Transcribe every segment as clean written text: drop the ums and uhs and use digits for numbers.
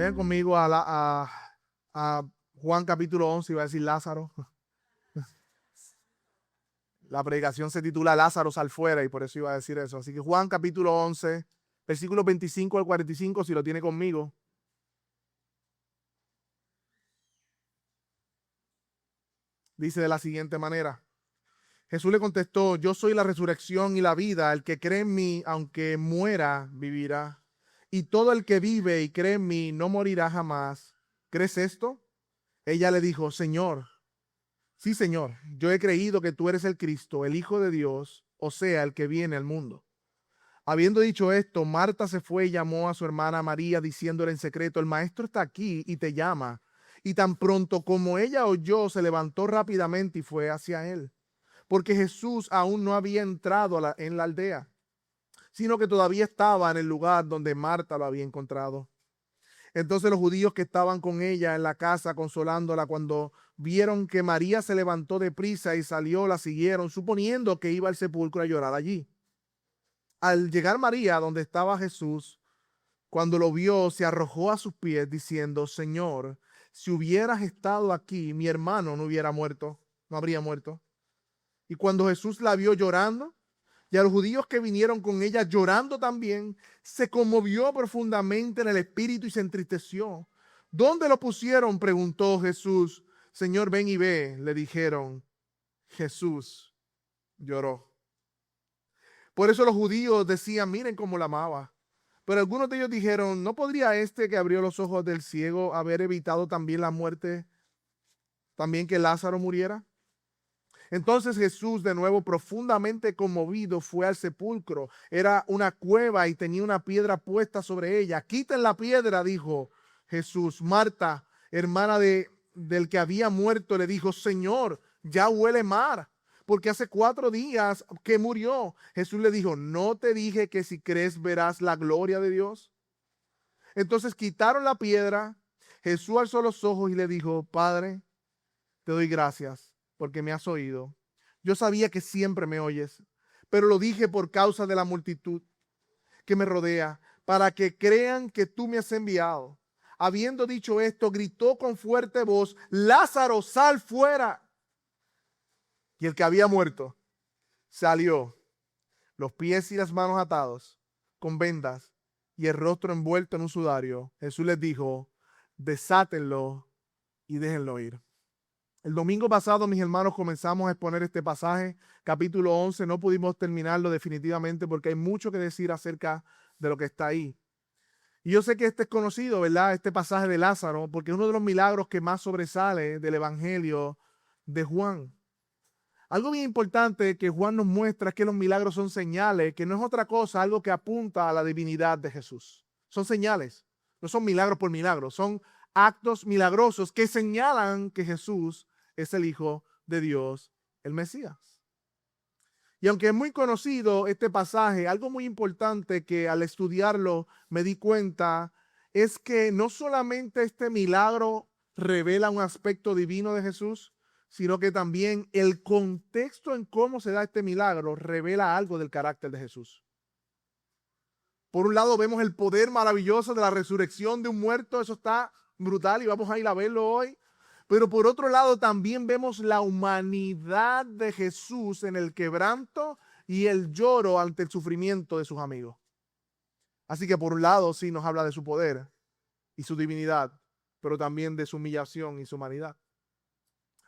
Ven conmigo a Juan capítulo 11, iba a decir Lázaro. La predicación se titula Lázaro sal fuera y por eso iba a decir eso. Así que Juan capítulo 11, versículos 25 al 45, si lo tiene conmigo. Dice de la siguiente manera. Jesús le contestó: yo soy la resurrección y la vida. El que cree en mí, aunque muera, vivirá. Y todo el que vive y cree en mí no morirá jamás. ¿Crees esto? Ella le dijo: Señor, sí, Señor, yo he creído que tú eres el Cristo, el Hijo de Dios, o sea, el que viene al mundo. Habiendo dicho esto, Marta se fue y llamó a su hermana María, diciéndole en secreto: el maestro está aquí y te llama. Y tan pronto como ella oyó, se levantó rápidamente y fue hacia él, porque Jesús aún no había entrado en la aldea, sino que todavía estaba en el lugar donde Marta lo había encontrado. Entonces los judíos que estaban con ella en la casa consolándola, cuando vieron que María se levantó de prisa y salió, la siguieron, suponiendo que iba al sepulcro a llorar allí. Al llegar María donde estaba Jesús, cuando lo vio, se arrojó a sus pies diciendo: Señor, si hubieras estado aquí, mi hermano no hubiera muerto, no habría muerto. Y cuando Jesús la vio llorando, y a los judíos que vinieron con ella llorando también, se conmovió profundamente en el espíritu y se entristeció. ¿Dónde lo pusieron?, preguntó Jesús. Señor, ven y ve, le dijeron. Jesús lloró. Por eso los judíos decían: miren cómo la amaba. Pero algunos de ellos dijeron: ¿no podría este que abrió los ojos del ciego haber evitado también la muerte, también que Lázaro muriera? Entonces Jesús, de nuevo profundamente conmovido, fue al sepulcro. Era una cueva y tenía una piedra puesta sobre ella. Quiten la piedra, dijo Jesús. Marta, hermana del que había muerto, le dijo: Señor, ya huele mal, porque hace 4 días que murió. Jesús le dijo: ¿no te dije que si crees verás la gloria de Dios? Entonces quitaron la piedra. Jesús alzó los ojos y le dijo: Padre, te doy gracias porque me has oído. Yo sabía que siempre me oyes, pero lo dije por causa de la multitud que me rodea, para que crean que tú me has enviado. Habiendo dicho esto, gritó con fuerte voz: Lázaro, sal fuera. Y el que había muerto salió, los pies y las manos atados, con vendas, y el rostro envuelto en un sudario. Jesús les dijo: desátenlo y déjenlo ir. El domingo pasado, mis hermanos, comenzamos a exponer este pasaje, capítulo 11. No pudimos terminarlo definitivamente porque hay mucho que decir acerca de lo que está ahí. Y yo sé que este es conocido, ¿verdad? Este pasaje de Lázaro, porque es uno de los milagros que más sobresale del Evangelio de Juan. Algo bien importante que Juan nos muestra es que los milagros son señales, que no es otra cosa, algo que apunta a la divinidad de Jesús. Son señales, no son milagros por milagros, son actos milagrosos que señalan que Jesús es el Hijo de Dios, el Mesías. Y aunque es muy conocido este pasaje, algo muy importante que al estudiarlo me di cuenta es que no solamente este milagro revela un aspecto divino de Jesús, sino que también el contexto en cómo se da este milagro revela algo del carácter de Jesús. Por un lado vemos el poder maravilloso de la resurrección de un muerto, eso está brutal y vamos a ir a verlo hoy. Pero por otro lado también vemos la humanidad de Jesús en el quebranto y el lloro ante el sufrimiento de sus amigos. Así que por un lado sí nos habla de su poder y su divinidad, pero también de su humillación y su humanidad.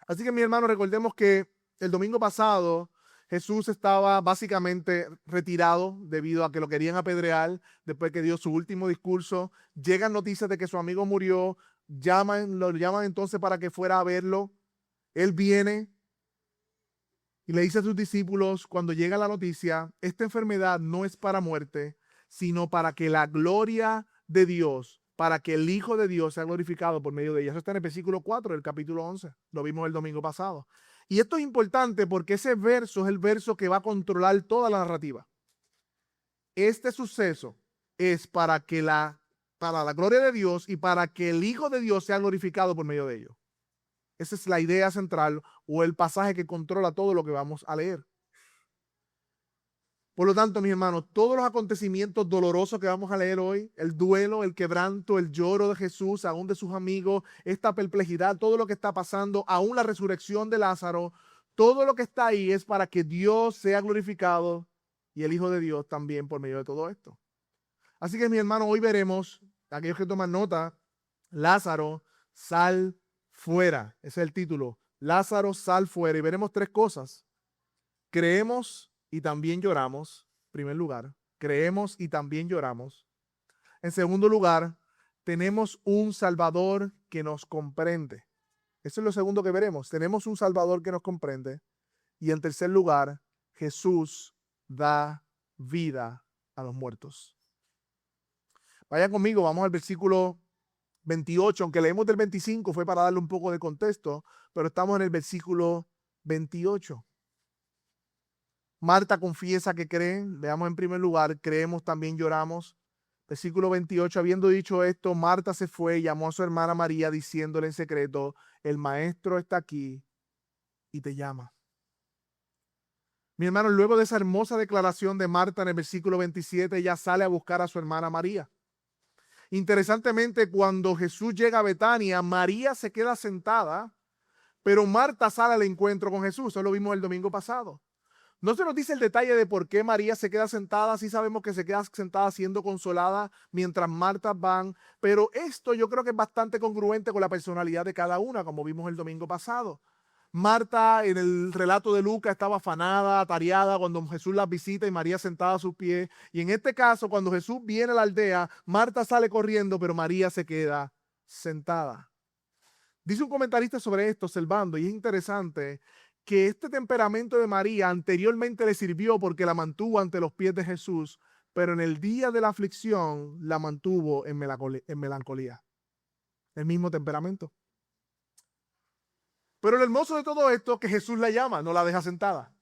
Así que, mi hermano, recordemos que el domingo pasado Jesús estaba básicamente retirado debido a que lo querían apedrear después que dio su último discurso. Llegan noticias de que su amigo murió, lo llaman entonces para que fuera a verlo. Él viene y le dice a sus discípulos cuando llega la noticia: esta enfermedad no es para muerte, sino para que la gloria de Dios, para que el Hijo de Dios sea glorificado por medio de ella. Eso está en el versículo 4 del capítulo 11. Lo vimos el domingo pasado. Y esto es importante porque ese verso es el verso que va a controlar toda la narrativa. Este suceso es para la gloria de Dios y para que el Hijo de Dios sea glorificado por medio de ello. Esa es la idea central o el pasaje que controla todo lo que vamos a leer. Por lo tanto, mis hermanos, todos los acontecimientos dolorosos que vamos a leer hoy, el duelo, el quebranto, el lloro de Jesús, aún de sus amigos, esta perplejidad, todo lo que está pasando, aún la resurrección de Lázaro, todo lo que está ahí es para que Dios sea glorificado y el Hijo de Dios también por medio de todo esto. Así que, mis hermanos, hoy veremos, aquellos que toman nota, Lázaro, sal fuera. Ese es el título. Lázaro, sal fuera. Y veremos tres cosas. Creemos y también lloramos. En primer lugar, creemos y también lloramos. En segundo lugar, tenemos un Salvador que nos comprende. Eso es lo segundo que veremos. Tenemos un Salvador que nos comprende. Y en tercer lugar, Jesús da vida a los muertos. Vayan conmigo, vamos al versículo 28. Aunque leemos del 25, fue para darle un poco de contexto, pero estamos en el versículo 28. Marta confiesa que cree. Veamos en primer lugar, creemos, también lloramos. Versículo 28, habiendo dicho esto, Marta se fue y llamó a su hermana María, diciéndole en secreto, el maestro está aquí y te llama. Mi hermano, luego de esa hermosa declaración de Marta en el versículo 27, ella sale a buscar a su hermana María. Interesantemente, cuando Jesús llega a Betania, María se queda sentada, pero Marta sale al encuentro con Jesús. Eso lo vimos el domingo pasado. No se nos dice el detalle de por qué María se queda sentada. Sí sabemos que se queda sentada siendo consolada mientras Marta van, pero esto yo creo que es bastante congruente con la personalidad de cada una, como vimos el domingo pasado. Marta, en el relato de Lucas, estaba afanada, atareada cuando Jesús la visita y María sentada a sus pies. Y en este caso, cuando Jesús viene a la aldea, Marta sale corriendo, pero María se queda sentada. Dice un comentarista sobre esto, observando, y es interesante, que este temperamento de María anteriormente le sirvió porque la mantuvo ante los pies de Jesús, pero en el día de la aflicción la mantuvo en melancolía. El mismo temperamento. Pero lo hermoso de todo esto es que Jesús la llama, no la deja sentada.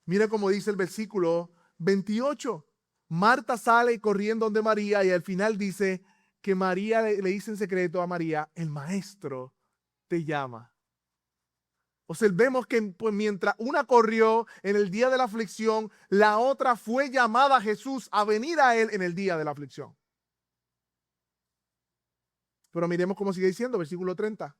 Mira cómo dice el versículo 28. Marta sale corriendo donde María y al final dice que María le dice en secreto a María, el maestro te llama. Observemos que pues, mientras una corrió en el día de la aflicción, la otra fue llamada a Jesús a venir a él en el día de la aflicción. Pero miremos cómo sigue diciendo, versículo 30.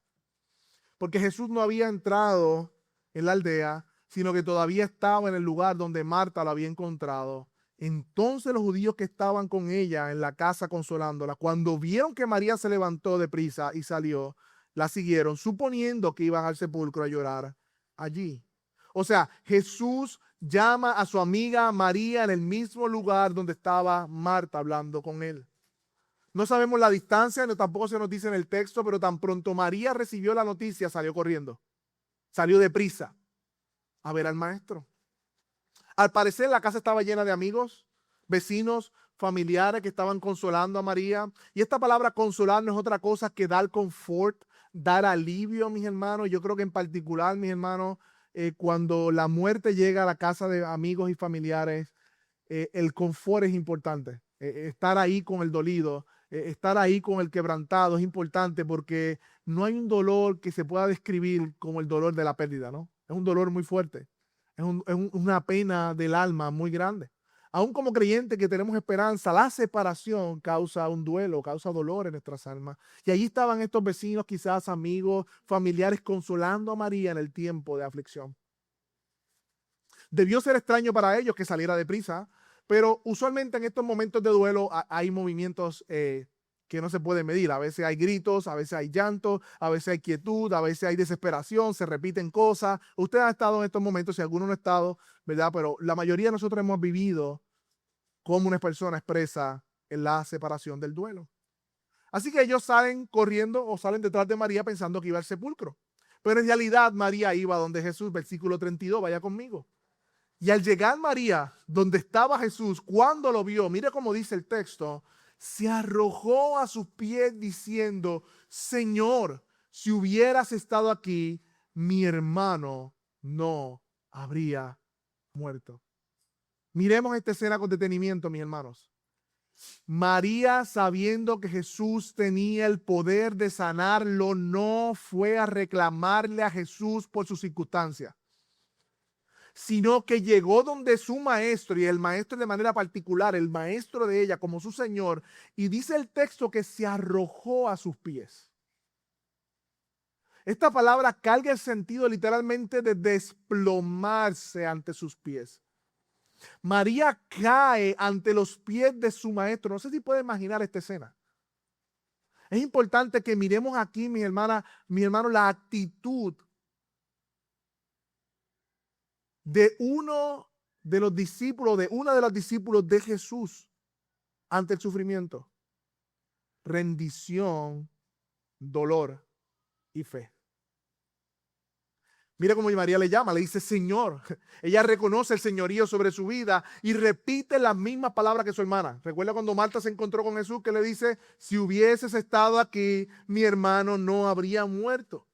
Porque Jesús no había entrado en la aldea, sino que todavía estaba en el lugar donde Marta lo había encontrado. Entonces los judíos que estaban con ella en la casa consolándola, cuando vieron que María se levantó deprisa y salió, la siguieron, suponiendo que iban al sepulcro a llorar allí. O sea, Jesús llama a su amiga María en el mismo lugar donde estaba Marta hablando con él. No sabemos la distancia, no, tampoco se nos dice en el texto, pero tan pronto María recibió la noticia, salió corriendo. Salió deprisa a ver al maestro. Al parecer la casa estaba llena de amigos, vecinos, familiares que estaban consolando a María. Y esta palabra consolar no es otra cosa que dar confort, dar alivio, mis hermanos. Yo creo que en particular, mis hermanos, cuando la muerte llega a la casa de amigos y familiares, el confort es importante. Estar ahí con el dolido, estar ahí con el quebrantado es importante porque no hay un dolor que se pueda describir como el dolor de la pérdida, ¿no? Es un dolor muy fuerte. Es una pena del alma muy grande. Aún como creyentes que tenemos esperanza, la separación causa un duelo, causa dolor en nuestras almas. Y allí estaban estos vecinos, quizás amigos, familiares, consolando a María en el tiempo de aflicción. Debió ser extraño para ellos que saliera deprisa, pero usualmente en estos momentos de duelo hay movimientos que no se pueden medir. A veces hay gritos, a veces hay llanto, a veces hay quietud, a veces hay desesperación, se repiten cosas. Usted ha estado en estos momentos, si alguno no ha estado, ¿verdad? Pero la mayoría de nosotros hemos vivido cómo una persona expresa en la separación del duelo. Así que ellos salen corriendo o salen detrás de María pensando que iba al sepulcro. Pero en realidad María iba donde Jesús, versículo 32, vaya conmigo. Y al llegar María, donde estaba Jesús, cuando lo vio, mire cómo dice el texto, se arrojó a sus pies diciendo, Señor, si hubieras estado aquí, mi hermano no habría muerto. Miremos esta escena con detenimiento, mis hermanos. María, sabiendo que Jesús tenía el poder de sanarlo, no fue a reclamarle a Jesús por sus circunstancias, sino que llegó donde su maestro, y el maestro de manera particular, el maestro de ella como su Señor, y dice el texto que se arrojó a sus pies. Esta palabra carga el sentido literalmente de desplomarse ante sus pies. María cae ante los pies de su maestro. No sé si puede imaginar esta escena. Es importante que miremos aquí, mi hermana, mi hermano, la actitud de uno de los discípulos, de una de los discípulos de Jesús ante el sufrimiento. Rendición, dolor y fe. Mira cómo María le llama, le dice Señor. Ella reconoce el señorío sobre su vida y repite las mismas palabras que su hermana. Recuerda cuando Marta se encontró con Jesús que le dice, si hubieses estado aquí, mi hermano no habría muerto.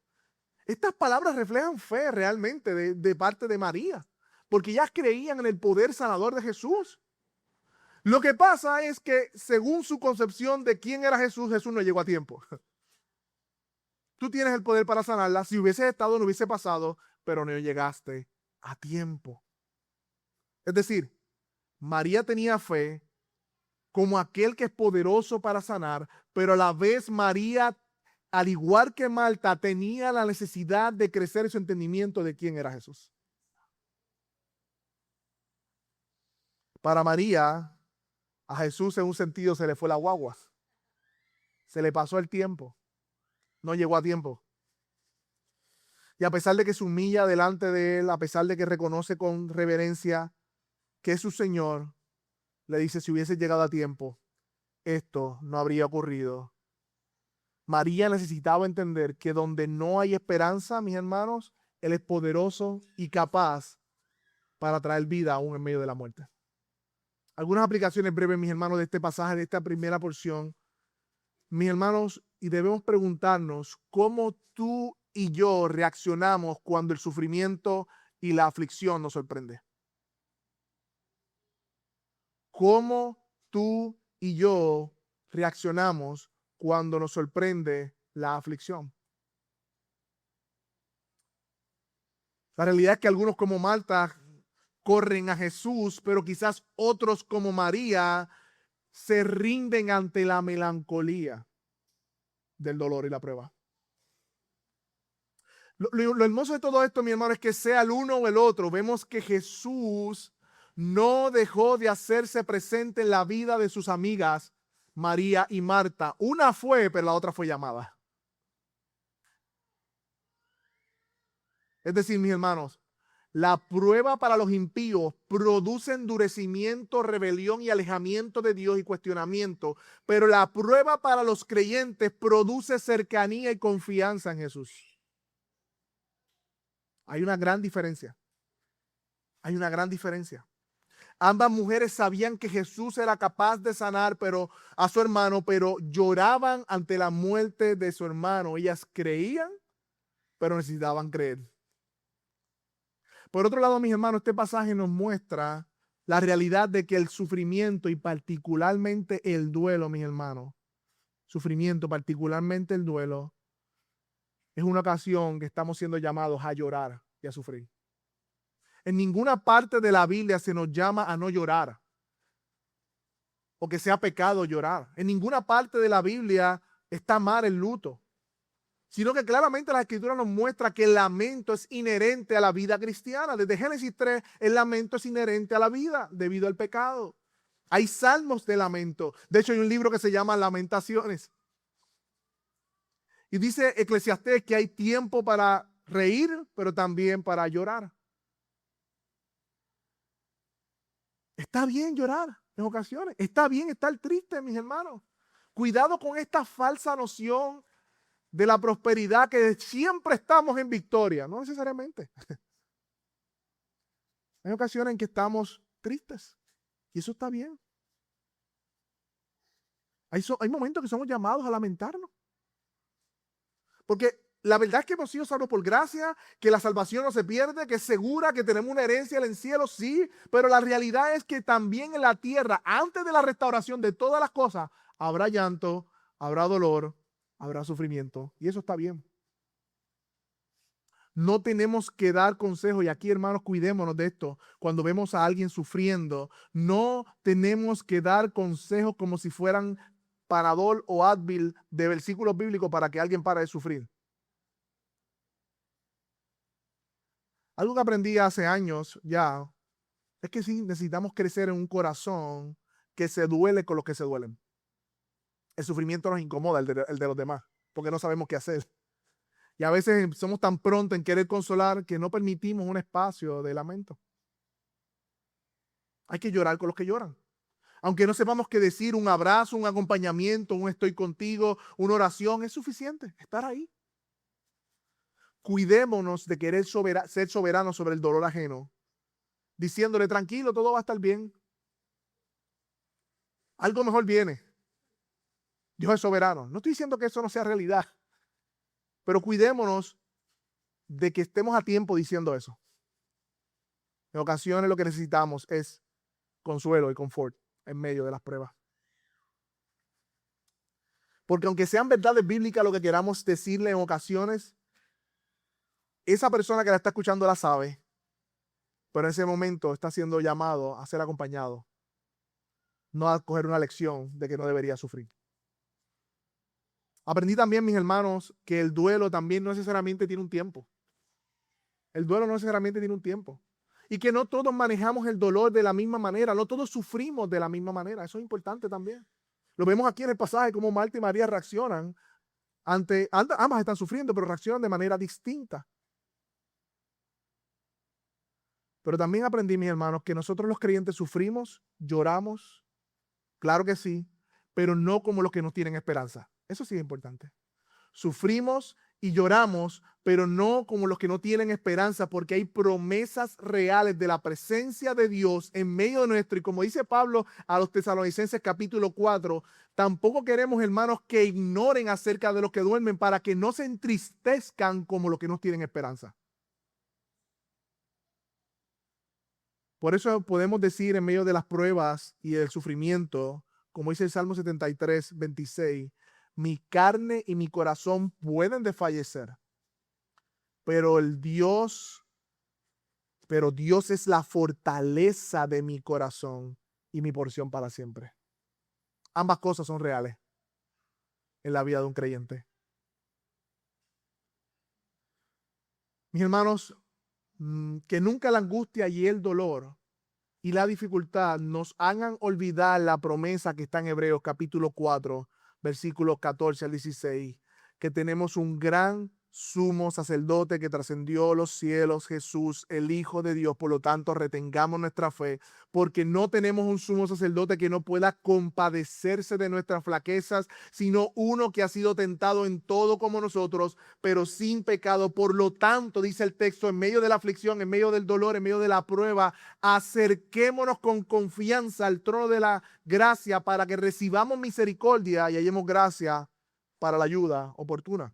Estas palabras reflejan fe realmente de parte de María, porque ellas creían en el poder sanador de Jesús. Lo que pasa es que según su concepción de quién era Jesús, Jesús no llegó a tiempo. Tú tienes el poder para sanarla. Si hubieses estado, no hubiese pasado, pero no llegaste a tiempo. Es decir, María tenía fe como aquel que es poderoso para sanar, pero a la vez María, al igual que Marta, tenía la necesidad de crecer en su entendimiento de quién era Jesús. Para María, a Jesús en un sentido se le fue la guagua. Se le pasó el tiempo. No llegó a tiempo. Y a pesar de que se humilla delante de él, a pesar de que reconoce con reverencia que es su Señor, le dice, si hubiese llegado a tiempo, esto no habría ocurrido. María necesitaba entender que donde no hay esperanza, mis hermanos, Él es poderoso y capaz para traer vida aún en medio de la muerte. Algunas aplicaciones breves, mis hermanos, de este pasaje, de esta primera porción. Mis hermanos, y debemos preguntarnos cómo tú y yo reaccionamos cuando el sufrimiento y la aflicción nos sorprende. ¿Cómo tú y yo reaccionamos cuando nos sorprende la aflicción? La realidad es que algunos como Marta corren a Jesús, pero quizás otros como María se rinden ante la melancolía del dolor y la prueba. Lo hermoso de todo esto, mi hermano, es que sea el uno o el otro. Vemos que Jesús no dejó de hacerse presente en la vida de sus amigas, María y Marta. Una fue, pero la otra fue llamada. Es decir, mis hermanos, la prueba para los impíos produce endurecimiento, rebelión y alejamiento de Dios y cuestionamiento, pero la prueba para los creyentes produce cercanía y confianza en Jesús. Hay una gran diferencia. Hay una gran diferencia. Ambas mujeres sabían que Jesús era capaz de sanar a su hermano, pero lloraban ante la muerte de su hermano. Ellas creían, pero necesitaban creer. Por otro lado, mis hermanos, este pasaje nos muestra la realidad de que el sufrimiento y particularmente el duelo, mis hermanos, sufrimiento, particularmente el duelo, es una ocasión que estamos siendo llamados a llorar y a sufrir. En ninguna parte de la Biblia se nos llama a no llorar o que sea pecado llorar. En ninguna parte de la Biblia está mal el luto, sino que claramente la Escritura nos muestra que el lamento es inherente a la vida cristiana. Desde Génesis 3, el lamento es inherente a la vida debido al pecado. Hay salmos de lamento. De hecho, hay un libro que se llama Lamentaciones. Y dice Eclesiastés que hay tiempo para reír, pero también para llorar. Está bien llorar en ocasiones. Está bien estar triste, mis hermanos. Cuidado con esta falsa noción de la prosperidad, que siempre estamos en victoria. No necesariamente. Hay ocasiones en que estamos tristes y eso está bien. Hay momentos que somos llamados a lamentarnos. Porque la verdad es que hemos sido salvos por gracia, que la salvación no se pierde, que es segura, que tenemos una herencia en el cielo, sí. Pero la realidad es que también en la tierra, antes de la restauración de todas las cosas, habrá llanto, habrá dolor, habrá sufrimiento. Y eso está bien. No tenemos que dar consejos, y aquí, hermanos, cuidémonos de esto. Cuando vemos a alguien sufriendo, no tenemos que dar consejos como si fueran Panadol o Advil de versículos bíblicos para que alguien pare de sufrir. Algo que aprendí hace años ya es que sí necesitamos crecer en un corazón que se duele con los que se duelen. El sufrimiento nos incomoda, el de los demás, porque no sabemos qué hacer. Y a veces somos tan prontos en querer consolar que no permitimos un espacio de lamento. Hay que llorar con los que lloran. Aunque no sepamos qué decir, un abrazo, un acompañamiento, un estoy contigo, una oración, es suficiente estar ahí. Cuidémonos de querer ser soberanos sobre el dolor ajeno, diciéndole tranquilo, todo va a estar bien. Algo mejor viene. Dios es soberano. No estoy diciendo que eso no sea realidad, pero cuidémonos de que estemos a tiempo diciendo eso. En ocasiones lo que necesitamos es consuelo y confort en medio de las pruebas. Porque aunque sean verdades bíblicas lo que queramos decirle en ocasiones, esa persona que la está escuchando la sabe, pero en ese momento está siendo llamado a ser acompañado, no a coger una lección de que no debería sufrir. Aprendí también, mis hermanos, que el duelo también no necesariamente tiene un tiempo. El duelo no necesariamente tiene un tiempo. Y que no todos manejamos el dolor de la misma manera, no todos sufrimos de la misma manera. Eso es importante también. Lo vemos aquí en el pasaje, cómo Marta y María reaccionan ambas están sufriendo, pero reaccionan de manera distinta. Pero también aprendí, mis hermanos, que nosotros los creyentes sufrimos, lloramos, claro que sí, pero no como los que no tienen esperanza. Eso sí es importante. Sufrimos y lloramos, pero no como los que no tienen esperanza, porque hay promesas reales de la presencia de Dios en medio de nuestro. Y como dice Pablo a los Tesalonicenses capítulo 4, tampoco queremos, hermanos, que ignoren acerca de los que duermen para que no se entristezcan como los que no tienen esperanza. Por eso podemos decir en medio de las pruebas y del sufrimiento, como dice el Salmo 73, 26, mi carne y mi corazón pueden desfallecer, pero Dios es la fortaleza de mi corazón y mi porción para siempre. Ambas cosas son reales en la vida de un creyente. Mis hermanos, que nunca la angustia y el dolor y la dificultad nos hagan olvidar la promesa que está en Hebreos capítulo 4, versículos 14 al 16, que tenemos un gran sumo sacerdote que trascendió los cielos, Jesús, el Hijo de Dios. Por lo tanto, retengamos nuestra fe, porque no tenemos un sumo sacerdote que no pueda compadecerse de nuestras flaquezas, sino uno que ha sido tentado en todo como nosotros, pero sin pecado. Por lo tanto, dice el texto, en medio de la aflicción, en medio del dolor, en medio de la prueba, acerquémonos con confianza al trono de la gracia para que recibamos misericordia y hallemos gracia para la ayuda oportuna.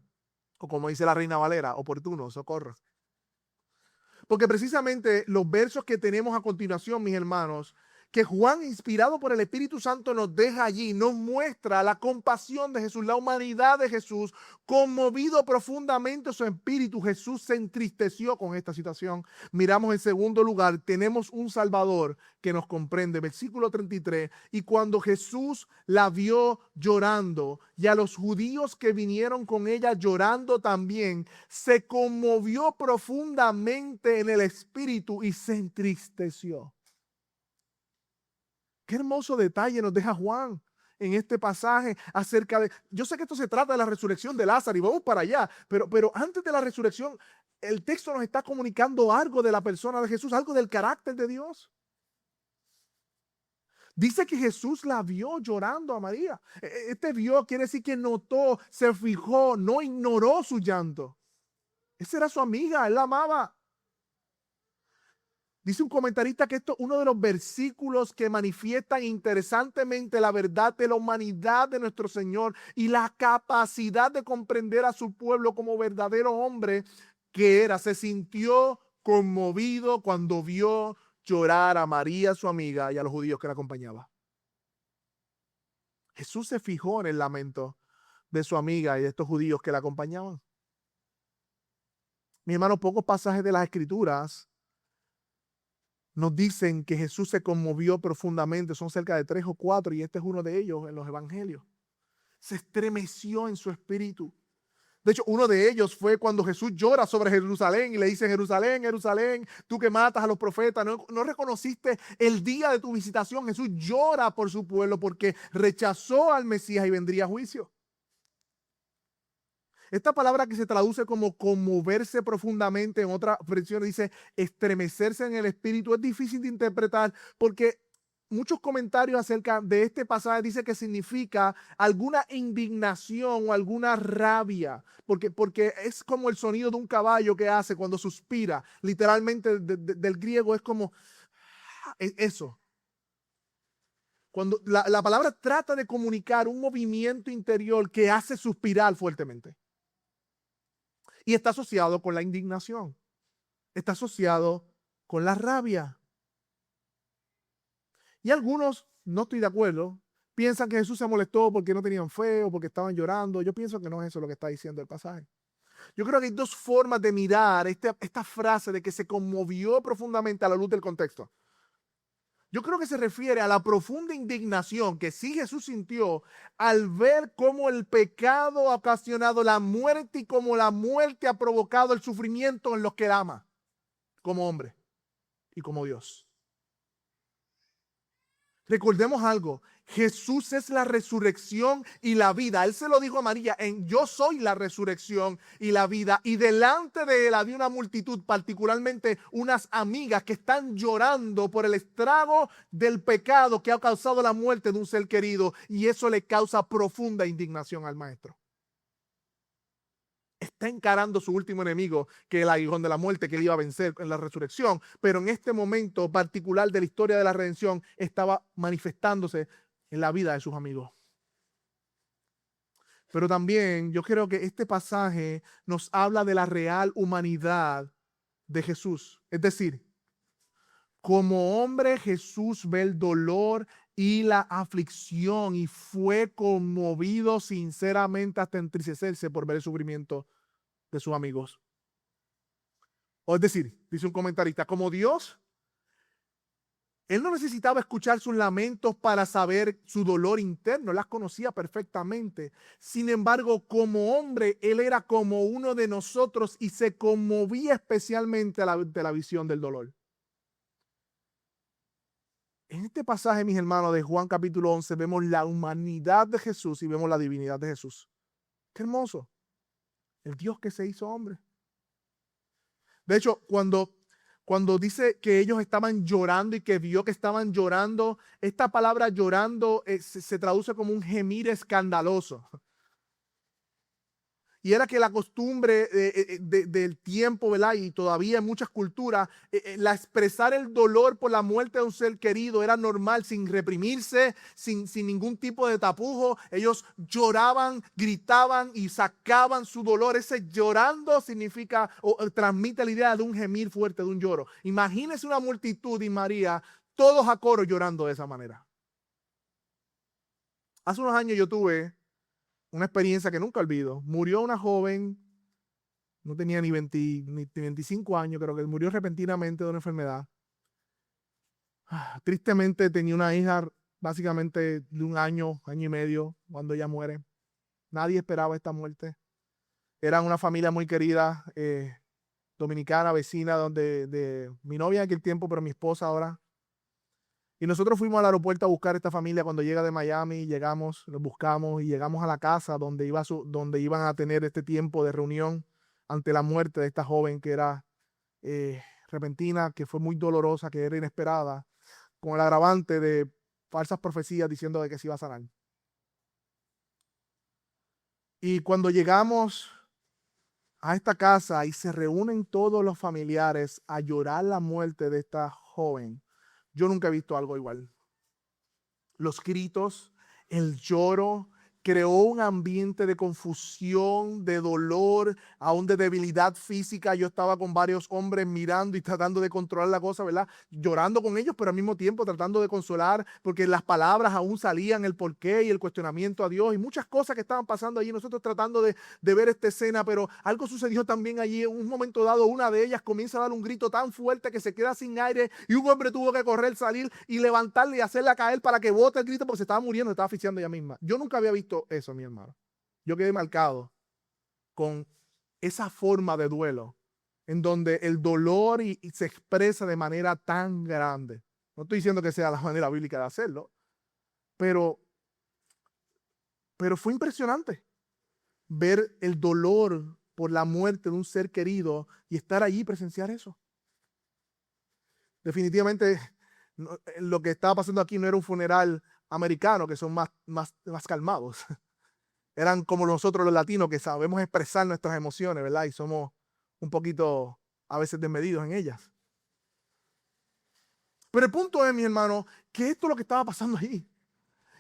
O como dice la Reina Valera, oportuno, socorro. Porque precisamente los versos que tenemos a continuación, mis hermanos, que Juan, inspirado por el Espíritu Santo, nos deja allí, nos muestra la compasión de Jesús, la humanidad de Jesús. Conmovido profundamente su espíritu, Jesús se entristeció con esta situación. Miramos en segundo lugar, tenemos un Salvador que nos comprende. Versículo 33, y cuando Jesús la vio llorando, y a los judíos que vinieron con ella llorando también, se conmovió profundamente en el espíritu y se entristeció. Qué hermoso detalle nos deja Juan en este pasaje acerca de... Yo sé que esto se trata de la resurrección de Lázaro y vamos para allá, pero antes de la resurrección, el texto nos está comunicando algo de la persona de Jesús, algo del carácter de Dios. Dice que Jesús la vio llorando a María. Este vio quiere decir que notó, se fijó, no ignoró su llanto. Esa era su amiga, él la amaba. Dice un comentarista que esto es uno de los versículos que manifiestan interesantemente la verdad de la humanidad de nuestro Señor y la capacidad de comprender a su pueblo como verdadero hombre que era. Se sintió conmovido cuando vio llorar a María, su amiga, y a los judíos que la acompañaban. Jesús se fijó en el lamento de su amiga y de estos judíos que la acompañaban. Mi hermano, pocos pasajes de las Escrituras nos dicen que Jesús se conmovió profundamente. Son cerca de 3 o 4 y este es uno de ellos en los evangelios. Se estremeció en su espíritu. De hecho, uno de ellos fue cuando Jesús llora sobre Jerusalén y le dice: Jerusalén, Jerusalén, tú que matas a los profetas, ¿no reconociste el día de tu visitación? Jesús llora por su pueblo porque rechazó al Mesías y vendría a juicio. Esta palabra que se traduce como conmoverse profundamente, en otra versión dice estremecerse en el espíritu, es difícil de interpretar porque muchos comentarios acerca de este pasaje dicen que significa alguna indignación o alguna rabia, porque es como el sonido de un caballo que hace cuando suspira. Literalmente del griego es como eso. Cuando la palabra trata de comunicar un movimiento interior que hace suspirar fuertemente. Y está asociado con la indignación. Está asociado con la rabia. Y algunos, no estoy de acuerdo, piensan que Jesús se molestó porque no tenían fe o porque estaban llorando. Yo pienso que no es eso lo que está diciendo el pasaje. Yo creo que hay dos formas de mirar esta frase de que se conmovió profundamente a la luz del contexto. Yo creo que se refiere a la profunda indignación que sí Jesús sintió al ver cómo el pecado ha ocasionado la muerte y cómo la muerte ha provocado el sufrimiento en los que él ama, como hombre y como Dios. Recordemos algo, Jesús es la resurrección y la vida. Él se lo dijo a María, yo soy la resurrección y la vida. Y delante de él había una multitud, particularmente unas amigas que están llorando por el estrago del pecado que ha causado la muerte de un ser querido. Y eso le causa profunda indignación al maestro. Está encarando su último enemigo, que es el aguijón de la muerte, que él iba a vencer en la resurrección. Pero en este momento particular de la historia de la redención estaba manifestándose en la vida de sus amigos. Pero también yo creo que este pasaje nos habla de la real humanidad de Jesús. Es decir, como hombre Jesús ve el dolor y la aflicción y fue conmovido sinceramente hasta entristecerse por ver el sufrimiento de sus amigos. O es decir, dice un comentarista, como Dios, él no necesitaba escuchar sus lamentos para saber su dolor interno, las conocía perfectamente. Sin embargo, como hombre, él era como uno de nosotros y se conmovía especialmente de la visión del dolor. En este pasaje, mis hermanos, de Juan capítulo 11, vemos la humanidad de Jesús y vemos la divinidad de Jesús. Qué hermoso. El Dios que se hizo hombre. De hecho, cuando dice que ellos estaban llorando y que vio que estaban llorando, esta palabra llorando se traduce como un gemir escandaloso. Y era que la costumbre del tiempo, ¿verdad? Y todavía en muchas culturas, la expresar el dolor por la muerte de un ser querido era normal, sin reprimirse, sin ningún tipo de tapujo. Ellos lloraban, gritaban y sacaban su dolor. Ese llorando significa o transmite la idea de un gemir fuerte, de un lloro. Imagínense una multitud y María, todos a coro llorando de esa manera. Hace unos años yo tuve una experiencia que nunca olvido. Murió una joven, no tenía ni 25 años, creo que murió repentinamente de una enfermedad. Tristemente tenía una hija básicamente de un año y medio cuando ella muere. Nadie esperaba esta muerte. Era una familia muy querida, dominicana, vecina de mi novia en aquel tiempo, pero mi esposa ahora. Y nosotros fuimos al aeropuerto a buscar a esta familia cuando llega de Miami, llegamos, los buscamos y llegamos a la casa donde iban a tener este tiempo de reunión ante la muerte de esta joven que era repentina, que fue muy dolorosa, que era inesperada, con el agravante de falsas profecías diciendo de que se iba a sanar. Y cuando llegamos a esta casa y se reúnen todos los familiares a llorar la muerte de esta joven, yo nunca he visto algo igual. Los gritos, el lloro, creó un ambiente de confusión, de dolor, aún de debilidad física. Yo estaba con varios hombres mirando y tratando de controlar la cosa, ¿verdad? Llorando con ellos, pero al mismo tiempo tratando de consolar, porque las palabras aún salían, el porqué y el cuestionamiento a Dios y muchas cosas que estaban pasando allí. Nosotros tratando de ver esta escena, pero algo sucedió también allí. En un momento dado, una de ellas comienza a dar un grito tan fuerte que se queda sin aire y un hombre tuvo que correr, salir y levantarle y hacerla caer para que bote el grito porque se estaba muriendo, se estaba asfixiando ella misma. Yo nunca había visto eso, mi hermano. Yo quedé marcado con esa forma de duelo en donde el dolor y se expresa de manera tan grande. No estoy diciendo que sea la manera bíblica de hacerlo, pero, pero fue impresionante ver el dolor por la muerte de un ser querido y estar allí y presenciar eso. Definitivamente lo que estaba pasando aquí no era un funeral americano, que son más calmados. Eran como nosotros los latinos, que sabemos expresar nuestras emociones, ¿verdad? Y somos un poquito a veces desmedidos en ellas. Pero el punto es, mi hermano, que esto es lo que estaba pasando allí.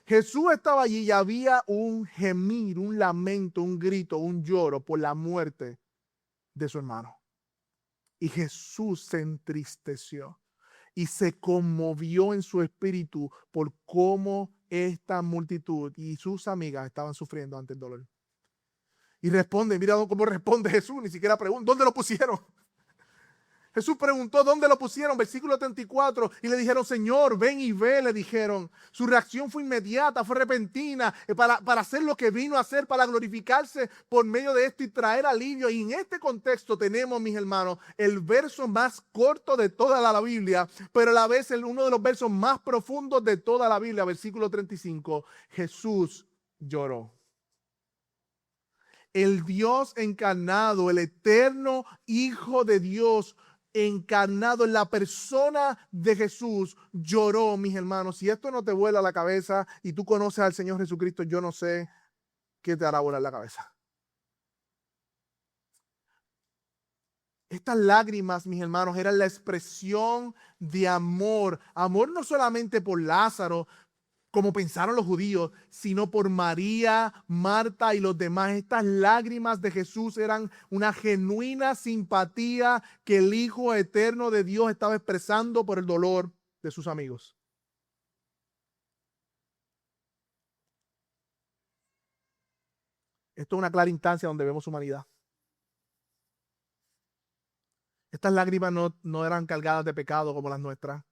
Jesús estaba allí y había un gemir, un lamento, un grito, un lloro por la muerte de su hermano. Y Jesús se entristeció y se conmovió en su espíritu por cómo esta multitud y sus amigas estaban sufriendo ante el dolor. Y responde, mira cómo responde Jesús, ni siquiera pregunta, ¿dónde lo pusieron? Jesús preguntó dónde lo pusieron, versículo 34, y le dijeron, Señor, ven y ve, le dijeron. Su reacción fue inmediata, fue repentina, para hacer lo que vino a hacer, para glorificarse por medio de esto y traer alivio. Y en este contexto tenemos, mis hermanos, el verso más corto de toda la Biblia, pero a la vez uno de los versos más profundos de toda la Biblia, versículo 35, Jesús lloró. El Dios encarnado, el eterno Hijo de Dios, encarnado en la persona de Jesús, lloró, mis hermanos. Si esto no te vuela la cabeza y tú conoces al Señor Jesucristo, yo no sé qué te hará volar la cabeza. Estas lágrimas, mis hermanos, eran la expresión de amor. Amor no solamente por Lázaro, como pensaron los judíos, sino por María, Marta y los demás. Estas lágrimas de Jesús eran una genuina simpatía que el Hijo eterno de Dios estaba expresando por el dolor de sus amigos. Esto es una clara instancia donde vemos humanidad. Estas lágrimas no eran cargadas de pecado como las nuestras.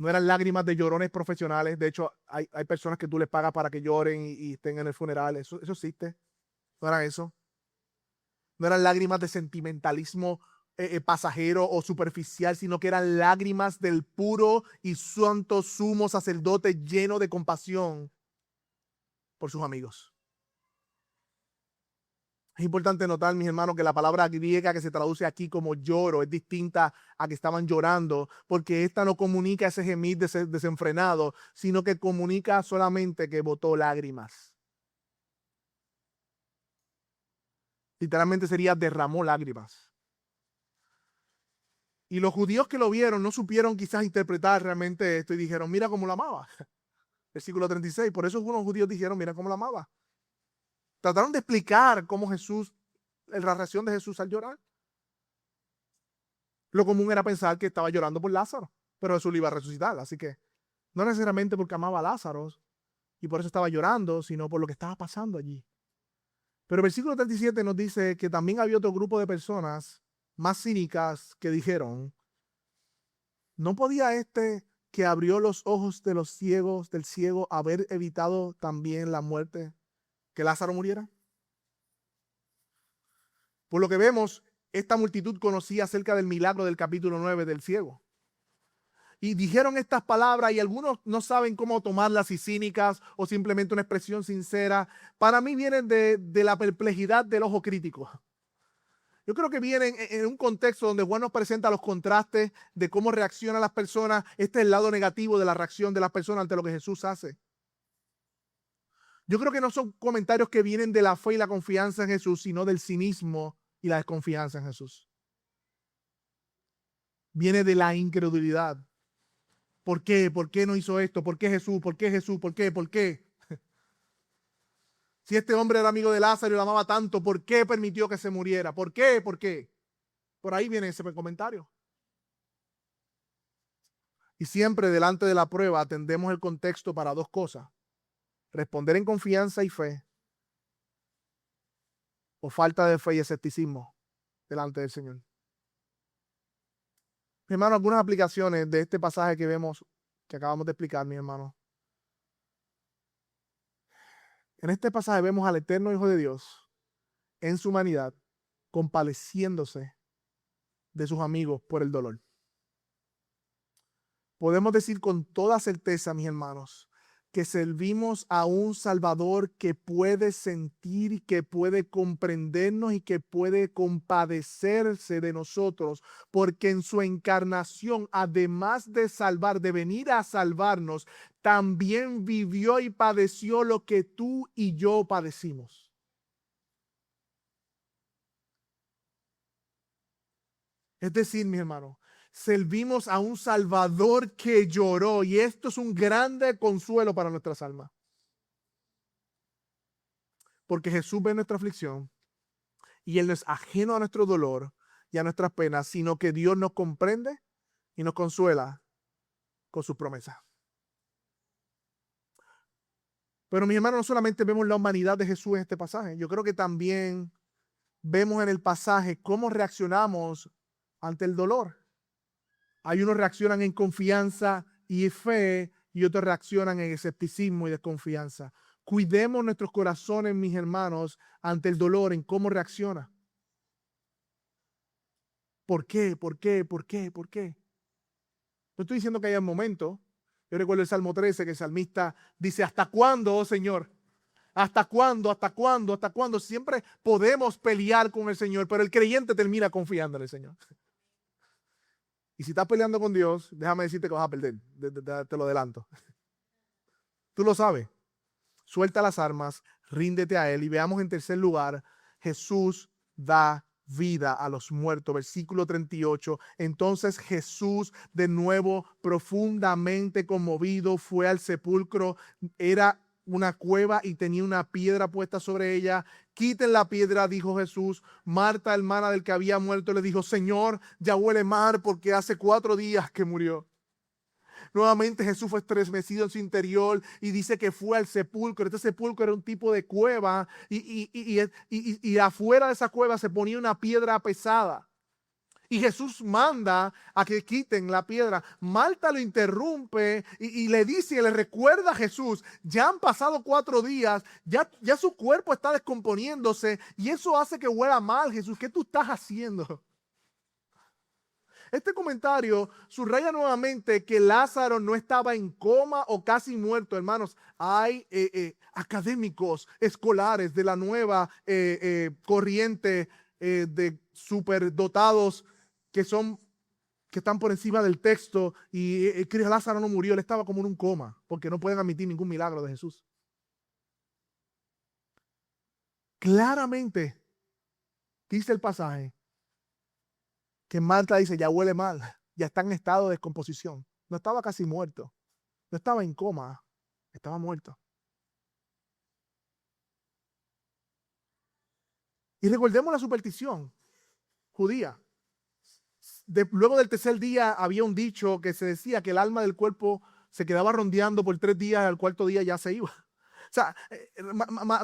No eran lágrimas de llorones profesionales. De hecho, hay personas que tú les pagas para que lloren y estén en el funeral. Eso existe. No era eso. No eran lágrimas de sentimentalismo pasajero o superficial, sino que eran lágrimas del puro y santo sumo sacerdote lleno de compasión por sus amigos. Es importante notar, mis hermanos, que la palabra griega que se traduce aquí como lloro es distinta a que estaban llorando, porque esta no comunica ese gemir desenfrenado, sino que comunica solamente que botó lágrimas. Literalmente sería derramó lágrimas. Y los judíos que lo vieron no supieron quizás interpretar realmente esto y dijeron, mira cómo lo amaba. Versículo 36. Por eso algunos judíos dijeron, mira cómo lo amaba. Trataron de explicar cómo Jesús, la reacción de Jesús al llorar. Lo común era pensar que estaba llorando por Lázaro, pero Jesús le iba a resucitar. Así que no necesariamente porque amaba a Lázaro y por eso estaba llorando, sino por lo que estaba pasando allí. Pero el versículo 37 nos dice que también había otro grupo de personas más cínicas que dijeron, ¿no podía este que abrió los ojos de los ciegos, del ciego, haber evitado también la muerte, que Lázaro muriera? Por lo que vemos, esta multitud conocía acerca del milagro del capítulo 9 del ciego. Y dijeron estas palabras y algunos no saben cómo tomarlas, y cínicas o simplemente una expresión sincera. Para mí vienen de la perplejidad del ojo crítico. Yo creo que vienen en un contexto donde Juan nos presenta los contrastes de cómo reaccionan las personas. Este es el lado negativo de la reacción de las personas ante lo que Jesús hace. Yo creo que no son comentarios que vienen de la fe y la confianza en Jesús, sino del cinismo y la desconfianza en Jesús. Viene de la incredulidad. ¿Por qué? ¿Por qué no hizo esto? ¿Por qué Jesús? ¿Por qué Jesús? ¿Por qué? ¿Por qué? Si este hombre era amigo de Lázaro y lo amaba tanto, ¿por qué permitió que se muriera? ¿Por qué? ¿Por qué? Por ahí viene ese comentario. Y siempre delante de la prueba atendemos el contexto para dos cosas: responder en confianza y fe, o falta de fe y escepticismo delante del Señor. Mi hermano, algunas aplicaciones de este pasaje que vemos, que acabamos de explicar, mi hermano. En este pasaje vemos al eterno Hijo de Dios en su humanidad compadeciéndose de sus amigos por el dolor. Podemos decir con toda certeza, mis hermanos, que servimos a un Salvador que puede sentir, que puede comprendernos y que puede compadecerse de nosotros, porque en su encarnación, además de salvar, de venir a salvarnos, también vivió y padeció lo que tú y yo padecimos. Es decir, mi hermano, servimos a un Salvador que lloró, y esto es un grande consuelo para nuestras almas. Porque Jesús ve nuestra aflicción y Él no es ajeno a nuestro dolor y a nuestras penas, sino que Dios nos comprende y nos consuela con sus promesas. Pero mis hermanos, no solamente vemos la humanidad de Jesús en este pasaje, yo creo que también vemos en el pasaje cómo reaccionamos ante el dolor. Hay unos reaccionan en confianza y fe, y otros reaccionan en escepticismo y desconfianza. Cuidemos nuestros corazones, mis hermanos, ante el dolor, en cómo reacciona. ¿Por qué? ¿Por qué? ¿Por qué? ¿Por qué? No estoy diciendo que haya un momento. Yo recuerdo el Salmo 13, que el salmista dice: ¿hasta cuándo, oh Señor? ¿Hasta cuándo? ¿Hasta cuándo? ¿Hasta cuándo? Siempre podemos pelear con el Señor, pero el creyente termina confiando en el Señor. Y si estás peleando con Dios, déjame decirte que vas a perder. Te lo adelanto. Tú lo sabes. Suelta las armas, ríndete a Él. Y veamos en tercer lugar, Jesús da vida a los muertos. Versículo 38. Entonces Jesús, de nuevo profundamente conmovido, fue al sepulcro. Era una cueva y tenía una piedra puesta sobre ella. Quiten la piedra, dijo Jesús. Marta, hermana del que había muerto, le dijo: Señor, ya huele mal, porque hace 4 días que murió. Nuevamente Jesús fue estremecido en su interior y dice que fue al sepulcro. Este sepulcro era un tipo de cueva y afuera de esa cueva se ponía una piedra pesada. Y Jesús manda a que quiten la piedra. Marta lo interrumpe y le dice y le recuerda a Jesús: ya han pasado 4 días, ya su cuerpo está descomponiéndose y eso hace que huela mal. Jesús, ¿qué tú estás haciendo? Este comentario subraya nuevamente que Lázaro no estaba en coma o casi muerto, hermanos. Hay académicos escolares de la nueva corriente de superdotados que están por encima del texto y que Lázaro no murió, él estaba como en un coma, porque no pueden admitir ningún milagro de Jesús. Claramente dice el pasaje que Marta dice: ya huele mal, ya está en estado de descomposición. No estaba casi muerto, no estaba en coma, estaba muerto. Y recordemos la superstición judía. Luego del tercer día había un dicho que se decía que el alma del cuerpo se quedaba rondeando por 3 días, al cuarto día ya se iba. O sea,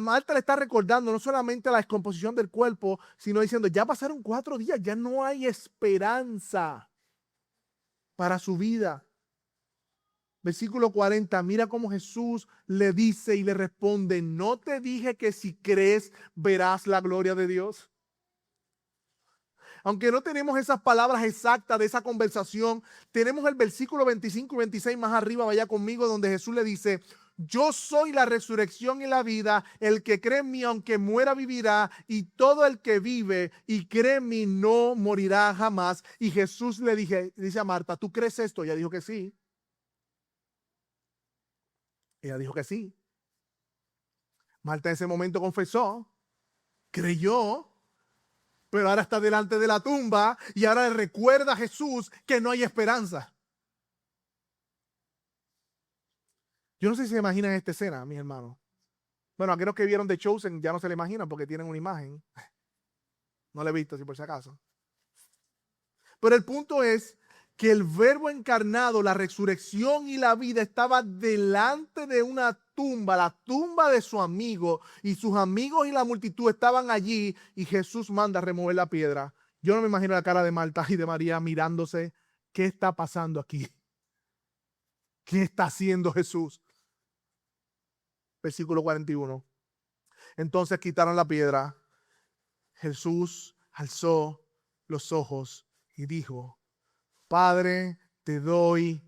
Marta le está recordando no solamente la descomposición del cuerpo, sino diciendo: ya pasaron 4 días, ya no hay esperanza para su vida. Versículo 40, mira cómo Jesús le dice y le responde: ¿no te dije que si crees verás la gloria de Dios? Aunque no tenemos esas palabras exactas de esa conversación, tenemos el versículo 25 y 26 más arriba, vaya conmigo, donde Jesús le dice: yo soy la resurrección y la vida, el que cree en mí aunque muera vivirá, y todo el que vive y cree en mí no morirá jamás. Y Jesús le dice a Marta: ¿tú crees esto? Ella dijo que sí. Ella dijo que sí. Marta en ese momento confesó, creyó, pero ahora está delante de la tumba y ahora le recuerda a Jesús que no hay esperanza. Yo no sé si se imaginan esta escena, mis hermanos. Bueno, aquellos que vieron The Chosen ya no se le imaginan porque tienen una imagen. No la he visto, si por si acaso. Pero el punto es que el Verbo encarnado, la resurrección y la vida estaba delante de una tumba, la tumba de su amigo, y sus amigos y la multitud estaban allí y Jesús manda a remover la piedra. Yo no me imagino la cara de Marta y de María mirándose, ¿qué está pasando aquí? ¿Qué está haciendo Jesús? Versículo 41. Entonces quitaron la piedra. Jesús alzó los ojos y dijo: Padre, te doy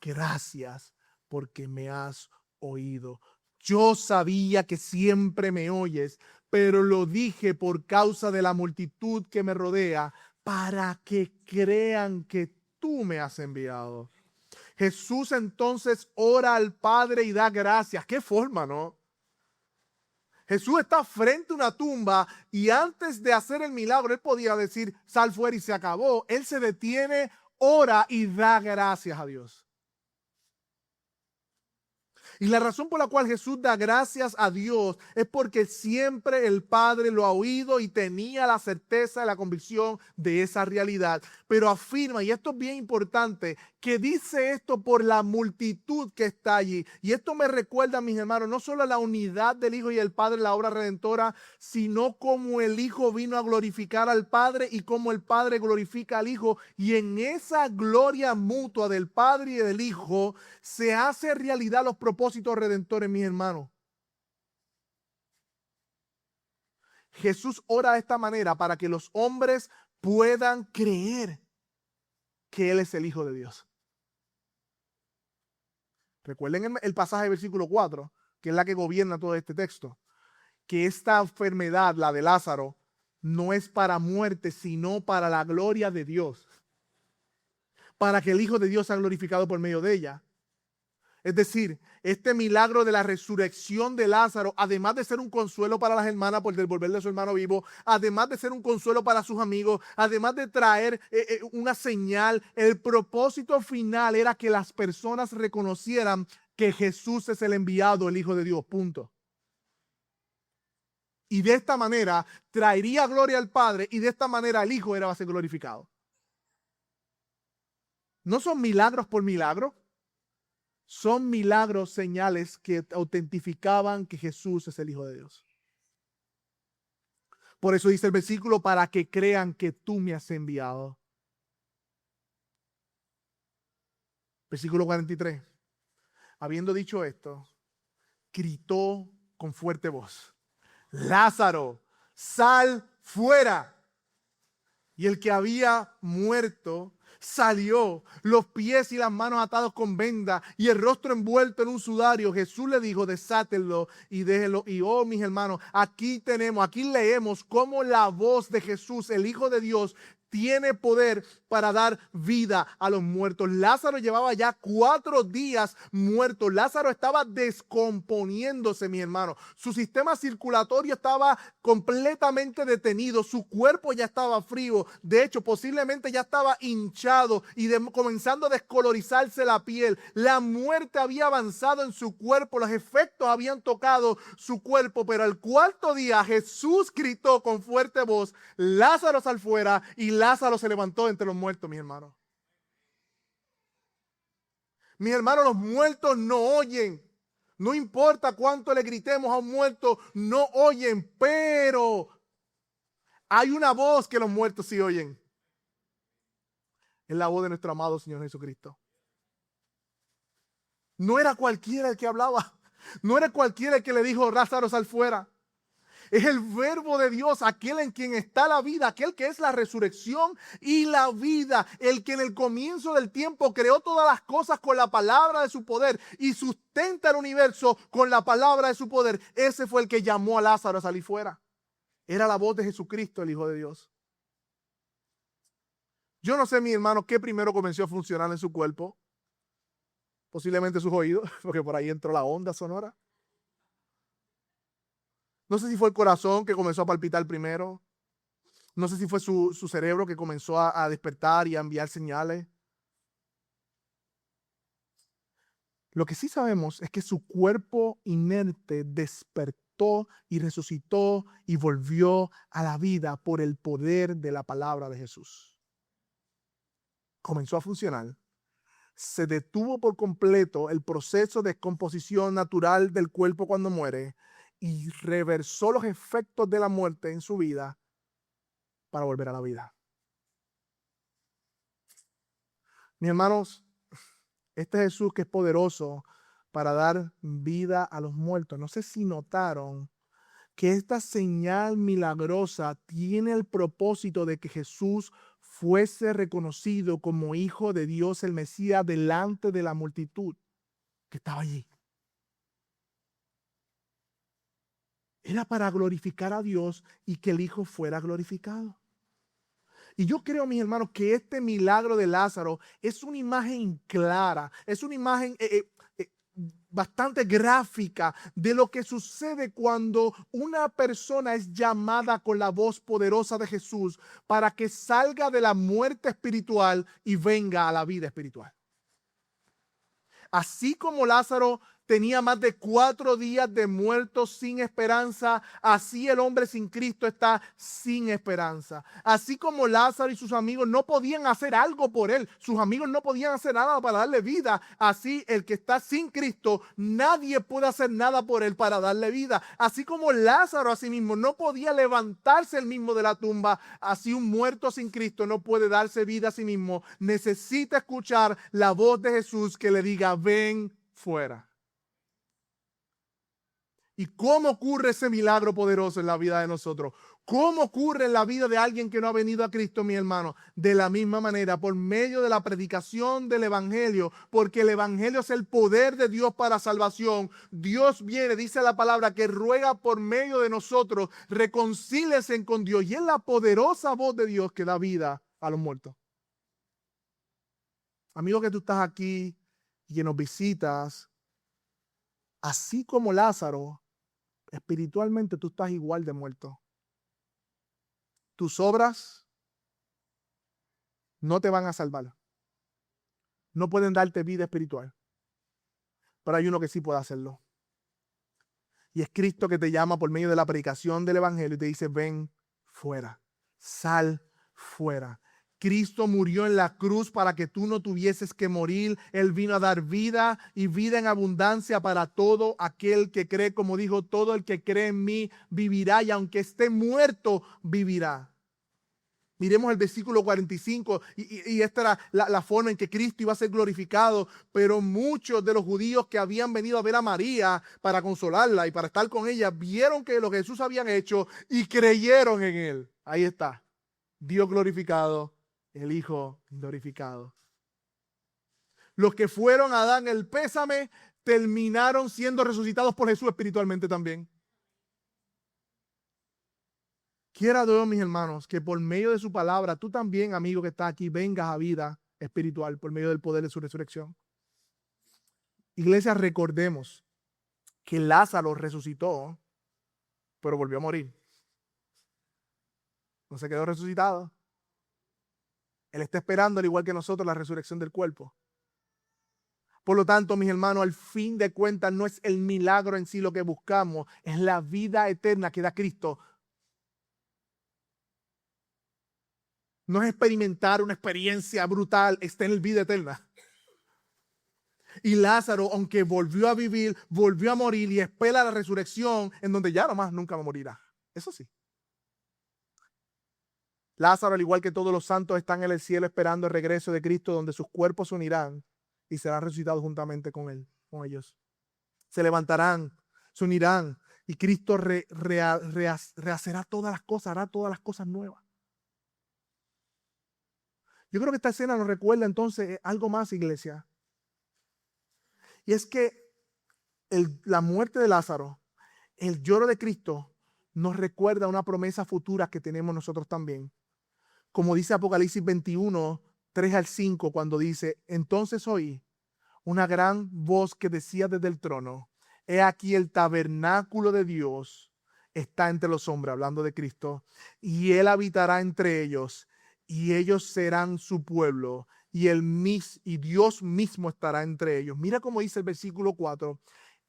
gracias porque me has oído. Yo sabía que siempre me oyes, pero lo dije por causa de la multitud que me rodea, para que crean que tú me has enviado. Jesús entonces ora al Padre y da gracias. ¿Qué forma, no? Jesús está frente a una tumba y antes de hacer el milagro, él podía decir, sal fuera y se acabó. Él se detiene, ora y da gracias a Dios. Y la razón por la cual Jesús da gracias a Dios es porque siempre el Padre lo ha oído y tenía la certeza y la convicción de esa realidad. Pero afirma, y esto es bien importante, que dice esto por la multitud que está allí. Y esto me recuerda, mis hermanos, no solo a la unidad del Hijo y el Padre en la obra redentora, sino como el Hijo vino a glorificar al Padre y como el Padre glorifica al Hijo. Y en esa gloria mutua del Padre y del Hijo se hace realidad los propósitos redentores, mis hermanos. Jesús ora de esta manera para que los hombres puedan creer que Él es el Hijo de Dios. Recuerden el pasaje del versículo 4, que es la que gobierna todo este texto, que esta enfermedad, la de Lázaro, no es para muerte, sino para la gloria de Dios, para que el Hijo de Dios sea glorificado por medio de ella. Es decir, este milagro de la resurrección de Lázaro, además de ser un consuelo para las hermanas por devolverle a su hermano vivo, además de ser un consuelo para sus amigos, además de traer una señal, el propósito final era que las personas reconocieran que Jesús es el enviado, el Hijo de Dios, punto. Y de esta manera traería gloria al Padre y de esta manera el Hijo va a ser glorificado. No son milagros por milagro. Son milagros, señales que autentificaban que Jesús es el Hijo de Dios. Por eso dice el versículo, para que crean que tú me has enviado. Versículo 43. Habiendo dicho esto, gritó con fuerte voz: Lázaro, sal fuera. Y el que había muerto salió, los pies y las manos atados con venda y el rostro envuelto en un sudario. Jesús le dijo: desátenlo y déjenlo. Y oh, mis hermanos, aquí leemos cómo la voz de Jesús, el Hijo de Dios, tiene poder para dar vida a los muertos. Lázaro llevaba ya 4 días muerto. Lázaro estaba descomponiéndose, mi hermano. Su sistema circulatorio estaba completamente detenido. Su cuerpo ya estaba frío. De hecho, posiblemente ya estaba hinchado y comenzando a descolorizarse la piel. La muerte había avanzado en su cuerpo. Los efectos habían tocado su cuerpo. Pero al 4.º día Jesús gritó con fuerte voz: Lázaro, sal fuera. Y Lázaro se levantó entre los muertos, mis hermanos. Mis hermanos, los muertos no oyen. No importa cuánto le gritemos a un muerto, no oyen, pero hay una voz que los muertos sí oyen. Es la voz de nuestro amado Señor Jesucristo. No era cualquiera el que hablaba. No era cualquiera el que le dijo: Lázaro, sal fuera. Es el Verbo de Dios, aquel en quien está la vida, aquel que es la resurrección y la vida, el que en el comienzo del tiempo creó todas las cosas con la palabra de su poder y sustenta el universo con la palabra de su poder. Ese fue el que llamó a Lázaro a salir fuera. Era la voz de Jesucristo, el Hijo de Dios. Yo no sé, mi hermano, qué primero comenzó a funcionar en su cuerpo. Posiblemente sus oídos, porque por ahí entró la onda sonora. No sé si fue el corazón que comenzó a palpitar primero. No sé si fue su cerebro que comenzó a despertar y a enviar señales. Lo que sí sabemos es que su cuerpo inerte despertó levantó y resucitó y volvió a la vida por el poder de la palabra de Jesús. Comenzó a funcionar. Se detuvo por completo el proceso de descomposición natural del cuerpo cuando muere y reversó los efectos de la muerte en su vida para volver a la vida. Mis hermanos, este Jesús que es poderoso para dar vida a los muertos. No sé si notaron que esta señal milagrosa tiene el propósito de que Jesús fuese reconocido como Hijo de Dios, el Mesías, delante de la multitud que estaba allí. Era para glorificar a Dios y que el Hijo fuera glorificado. Y yo creo, mis hermanos, que este milagro de Lázaro es una imagen clara, es una imagen bastante gráfica de lo que sucede cuando una persona es llamada con la voz poderosa de Jesús para que salga de la muerte espiritual y venga a la vida espiritual. Así como Lázaro tenía más de 4 días de muerto sin esperanza, así el hombre sin Cristo está sin esperanza. Así como Lázaro y sus amigos no podían hacer algo por él, sus amigos no podían hacer nada para darle vida, así el que está sin Cristo, nadie puede hacer nada por él para darle vida. Así como Lázaro a sí mismo no podía levantarse él mismo de la tumba, así un muerto sin Cristo no puede darse vida a sí mismo. Necesita escuchar la voz de Jesús que le diga, ven fuera. ¿Y cómo ocurre ese milagro poderoso en la vida de nosotros? ¿Cómo ocurre en la vida de alguien que no ha venido a Cristo, mi hermano? De la misma manera, por medio de la predicación del Evangelio, porque el Evangelio es el poder de Dios para salvación. Dios viene, dice la palabra, que ruega por medio de nosotros, reconcíliense con Dios. Y es la poderosa voz de Dios que da vida a los muertos. Amigo que tú estás aquí y que nos visitas, así como Lázaro, espiritualmente tú estás igual de muerto. Tus obras no te van a salvar. No pueden darte vida espiritual. Pero hay uno que sí puede hacerlo. Y es Cristo que te llama por medio de la predicación del Evangelio y te dice, ven fuera, sal fuera. Cristo murió en la cruz para que tú no tuvieses que morir. Él vino a dar vida y vida en abundancia para todo aquel que cree. Como dijo, todo el que cree en mí vivirá y aunque esté muerto, vivirá. Miremos el versículo 45 y esta era la forma en que Cristo iba a ser glorificado. Pero muchos de los judíos que habían venido a ver a María para consolarla y para estar con ella, vieron que lo que Jesús habían hecho y creyeron en él. Ahí está, Dios glorificado, el Hijo glorificado. Los que fueron a dar el pésame terminaron siendo resucitados por Jesús espiritualmente también. Quiera Dios, mis hermanos, que por medio de su palabra, tú también, amigo que está aquí, vengas a vida espiritual por medio del poder de su resurrección. Iglesia, recordemos que Lázaro resucitó, pero volvió a morir. No se quedó resucitado. Él está esperando, al igual que nosotros, la resurrección del cuerpo. Por lo tanto, mis hermanos, al fin de cuentas, no es el milagro en sí lo que buscamos, es la vida eterna que da Cristo. No es experimentar una experiencia brutal, está en la vida eterna. Y Lázaro, aunque volvió a vivir, volvió a morir y espera la resurrección en donde ya nomás nunca morirá. Eso sí. Lázaro, al igual que todos los santos, están en el cielo esperando el regreso de Cristo, donde sus cuerpos se unirán y serán resucitados juntamente con él, con ellos. Se levantarán, se unirán y Cristo rehacerá todas las cosas, hará todas las cosas nuevas. Yo creo que esta escena nos recuerda entonces algo más, iglesia. Y es que la muerte de Lázaro, el lloro de Cristo, nos recuerda una promesa futura que tenemos nosotros también. Como dice Apocalipsis 21, 3 al 5, cuando dice, entonces oí una gran voz que decía desde el trono, he aquí el tabernáculo de Dios está entre los hombres, hablando de Cristo, y él habitará entre ellos, y ellos serán su pueblo, y Dios mismo estará entre ellos. Mira cómo dice el versículo 4,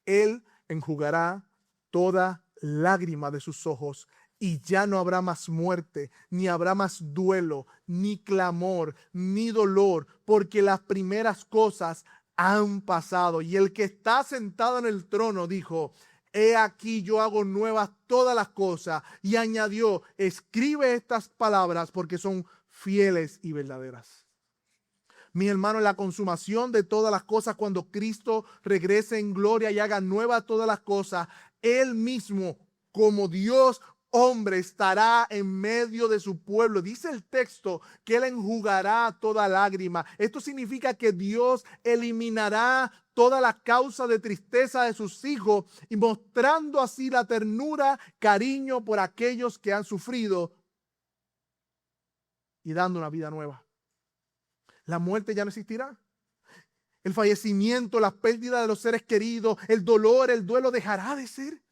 él enjugará toda lágrimas de sus ojos, y ya no habrá más muerte, ni habrá más duelo, ni clamor, ni dolor, porque las primeras cosas han pasado. Y el que está sentado en el trono dijo: he aquí yo hago nuevas todas las cosas. Y añadió: escribe estas palabras porque son fieles y verdaderas. Mi hermano, en la consumación de todas las cosas, cuando Cristo regrese en gloria y haga nuevas todas las cosas, Él mismo, como Dios hombre, estará en medio de su pueblo. Dice el texto que Él enjugará toda lágrima. Esto significa que Dios eliminará toda la causa de tristeza de sus hijos y mostrando así la ternura, cariño por aquellos que han sufrido y dando una vida nueva. La muerte ya no existirá. El fallecimiento, la pérdida de los seres queridos, el dolor, el duelo dejará de ser.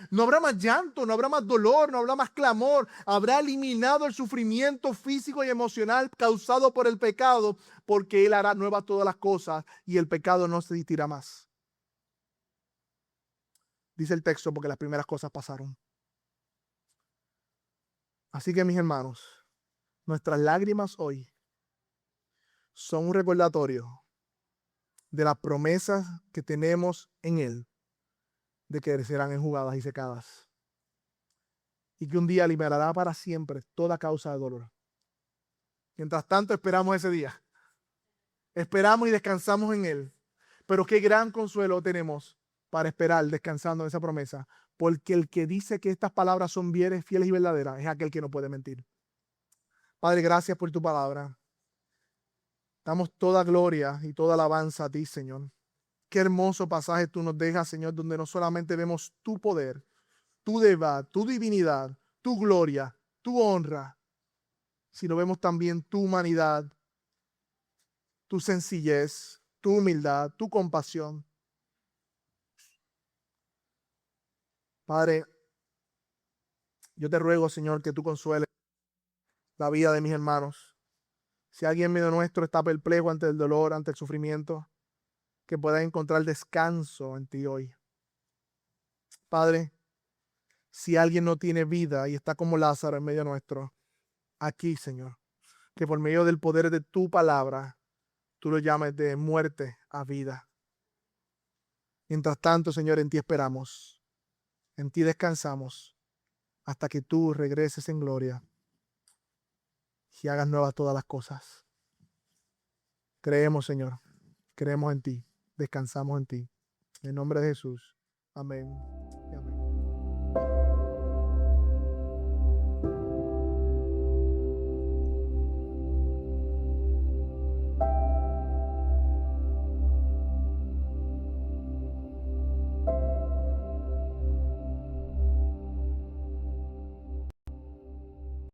No habrá más llanto, no habrá más dolor, no habrá más clamor. Habrá eliminado el sufrimiento físico y emocional causado por el pecado, porque Él hará nuevas todas las cosas y el pecado no se existirá más. Dice el texto, porque las primeras cosas pasaron. Así que, mis hermanos, nuestras lágrimas hoy son un recordatorio de las promesas que tenemos en Él, de que serán enjugadas y secadas, y que un día liberará para siempre toda causa de dolor. Mientras tanto, esperamos ese día. Esperamos y descansamos en Él. Pero qué gran consuelo tenemos para esperar descansando en esa promesa, porque el que dice que estas palabras son fieles y verdaderas es aquel que no puede mentir. Padre, gracias por tu palabra. Damos toda gloria y toda alabanza a ti, Señor. Qué hermoso pasaje tú nos dejas, Señor, donde no solamente vemos tu poder, tu deidad, tu divinidad, tu gloria, tu honra, sino vemos también tu humanidad, tu sencillez, tu humildad, tu compasión. Padre, yo te ruego, Señor, que tú consueles la vida de mis hermanos. Si alguien medio nuestro está perplejo ante el dolor, ante el sufrimiento, que pueda encontrar descanso en ti hoy. Padre, si alguien no tiene vida y está como Lázaro en medio nuestro, aquí, Señor, que por medio del poder de tu palabra, tú lo llames de muerte a vida. Mientras tanto, Señor, en ti esperamos, en ti descansamos, hasta que tú regreses en gloria y hagas nuevas todas las cosas. Creemos, Señor, creemos en ti, descansamos en ti. En el nombre de Jesús. Amén y amén.